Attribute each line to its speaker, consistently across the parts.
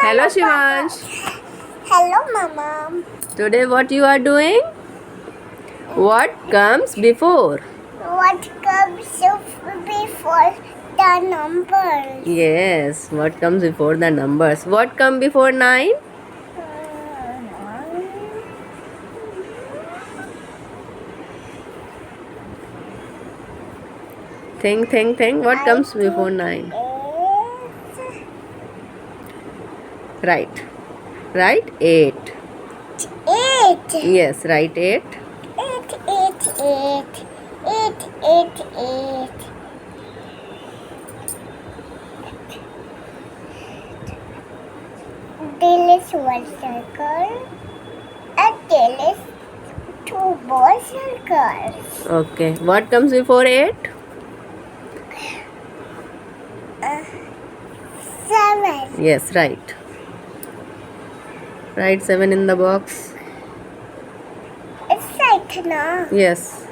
Speaker 1: Hello Shivansh.
Speaker 2: Hello Mama.
Speaker 1: Today what you are doing? What comes before?
Speaker 2: What comes before the numbers?
Speaker 1: Yes, what comes before the numbers? What come before 9? Think. What comes before 9? Right. Right? 8.
Speaker 2: 8.
Speaker 1: Yes, right 8.
Speaker 2: 8. 8. There is one circle and there is two more circles.
Speaker 1: Okay. What comes before 8?
Speaker 2: 7.
Speaker 1: Yes, right. Write 7 in the box.
Speaker 2: It's right now.
Speaker 1: Yes.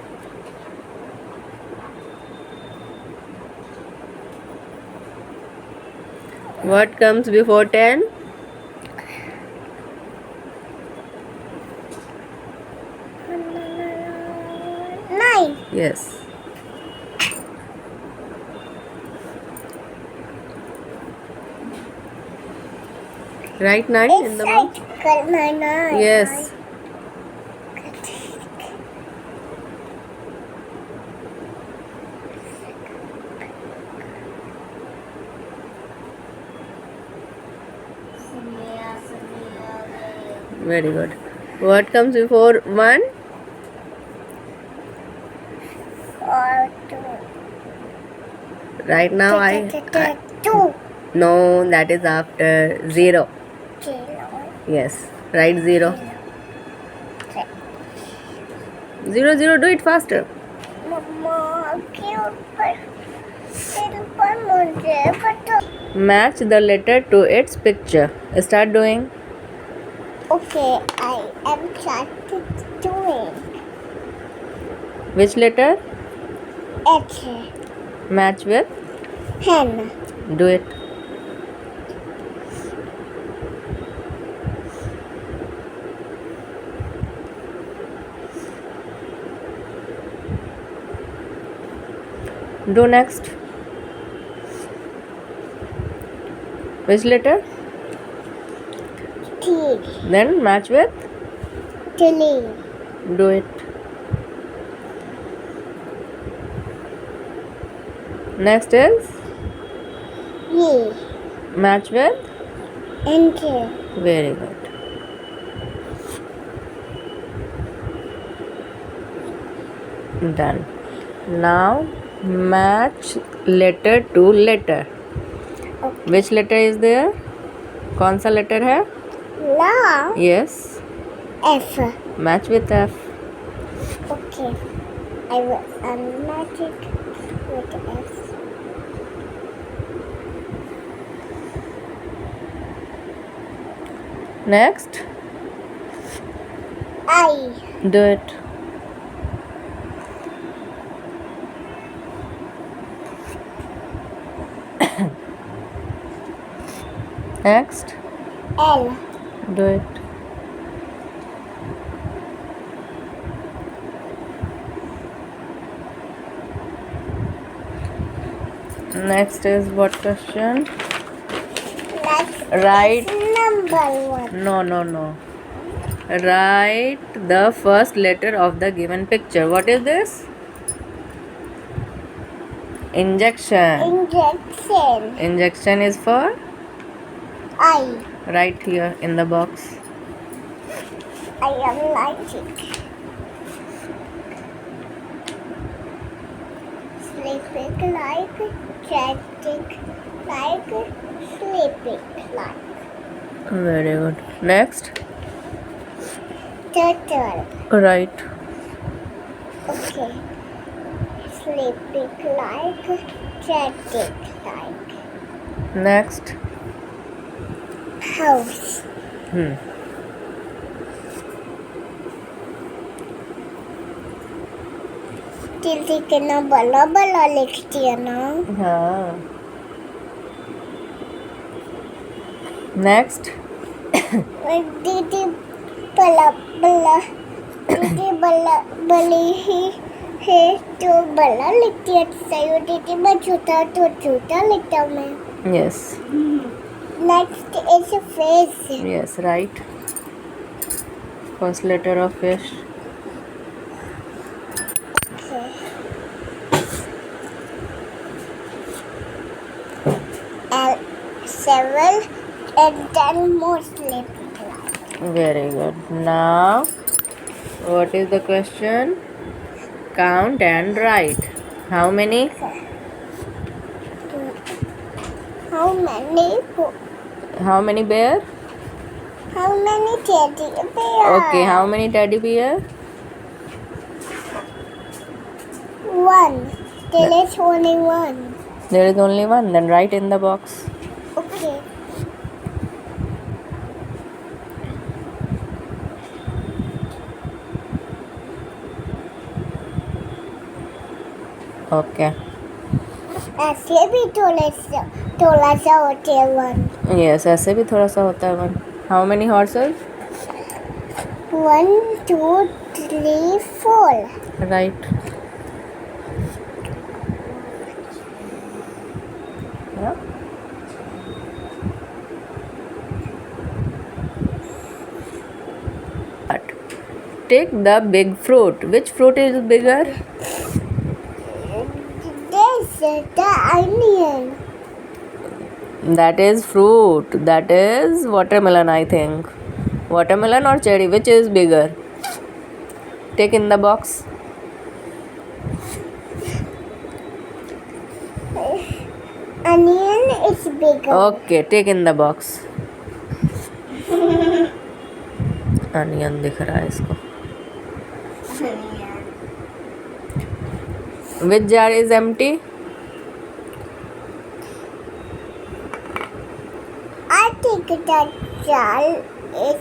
Speaker 1: What comes before 10?
Speaker 2: 9.
Speaker 1: Yes. Write 9 in the box.
Speaker 2: It's 9.
Speaker 1: Yes. Very good. What comes before 1?
Speaker 2: Or 2.
Speaker 1: Right now I
Speaker 2: 2.
Speaker 1: no, that is after 0.
Speaker 2: 0.
Speaker 1: Yes. Write 0. 0. Do it faster.
Speaker 2: Mama, मुझे
Speaker 1: Match the letter to its picture. Start doing.
Speaker 2: Okay, I am started doing
Speaker 1: Which letter?
Speaker 2: H.
Speaker 1: Match with.
Speaker 2: Hen.
Speaker 1: Do it. Do next. Which letter?
Speaker 2: T.
Speaker 1: Then match with.
Speaker 2: Tilly.
Speaker 1: Do it. Next is
Speaker 2: E.
Speaker 1: match with.
Speaker 2: N.
Speaker 1: Very good. Done. Now match letter to letter.
Speaker 2: Okay.
Speaker 1: Which letter is there? कौन सा letter है?
Speaker 2: La.
Speaker 1: Yes.
Speaker 2: F.
Speaker 1: Match with F.
Speaker 2: Okay. I will match it with F.
Speaker 1: Next.
Speaker 2: I.
Speaker 1: Do it. Next.
Speaker 2: L.
Speaker 1: Do it. Next is what question?
Speaker 2: That's
Speaker 1: Write.
Speaker 2: number 1.
Speaker 1: No. Write the first letter of the given picture. What is this? Injection.
Speaker 2: Injection.
Speaker 1: Injection is for?
Speaker 2: I.
Speaker 1: Right here in the box.
Speaker 2: I am lighting. Sleeping like, chatting like, sleeping like.
Speaker 1: Very good. Next.
Speaker 2: Turtle.
Speaker 1: Right.
Speaker 2: Okay. Sleeping like, chatting like.
Speaker 1: Next.
Speaker 2: House. दीदी कितना बड़ा बड़ा लिखती है ना.
Speaker 1: हाँ. Next.
Speaker 2: Didi bala bala. Didi bala bali he to bala लिखती अच्छा है दीदी मैं झूठा तो झूठा लिखता हूँ मैं.
Speaker 1: Yes.
Speaker 2: Next is a face.
Speaker 1: Yes, right. First letter of fish.
Speaker 2: Okay. And several and then more sleeping.
Speaker 1: Very good. Now, what is the question? Count and write. How many?
Speaker 2: How many?
Speaker 1: How many bear?
Speaker 2: How many teddy bears?
Speaker 1: Okay, how many teddy bear?
Speaker 2: One. There is only one.
Speaker 1: There is only one. Then write in the box.
Speaker 2: Okay.
Speaker 1: Okay.
Speaker 2: ऐसे भी थोड़ा सा होते हैं one.
Speaker 1: Yes, ऐसे भी थोड़ा सा होता है one. How many horses?
Speaker 2: 1, 2, 3, 4.
Speaker 1: Right. Yeah. Take the big fruit. Which fruit is bigger?
Speaker 2: This is the onion.
Speaker 1: That is fruit. That is watermelon, I think. Watermelon or cherry? Which is bigger? Take in the box.
Speaker 2: Onion is bigger.
Speaker 1: Okay, take in the box. Onion दिख रहा है इसको. Which jar is empty?
Speaker 2: I think that jar is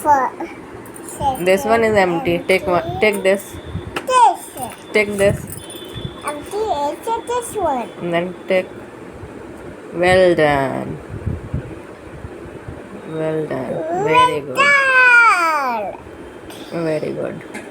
Speaker 2: for.
Speaker 1: This one is empty. Take one. Take this.
Speaker 2: This.
Speaker 1: Take this.
Speaker 2: Empty is this one.
Speaker 1: And then take. Well done. Well done. Very good.
Speaker 2: Well done.
Speaker 1: Very good.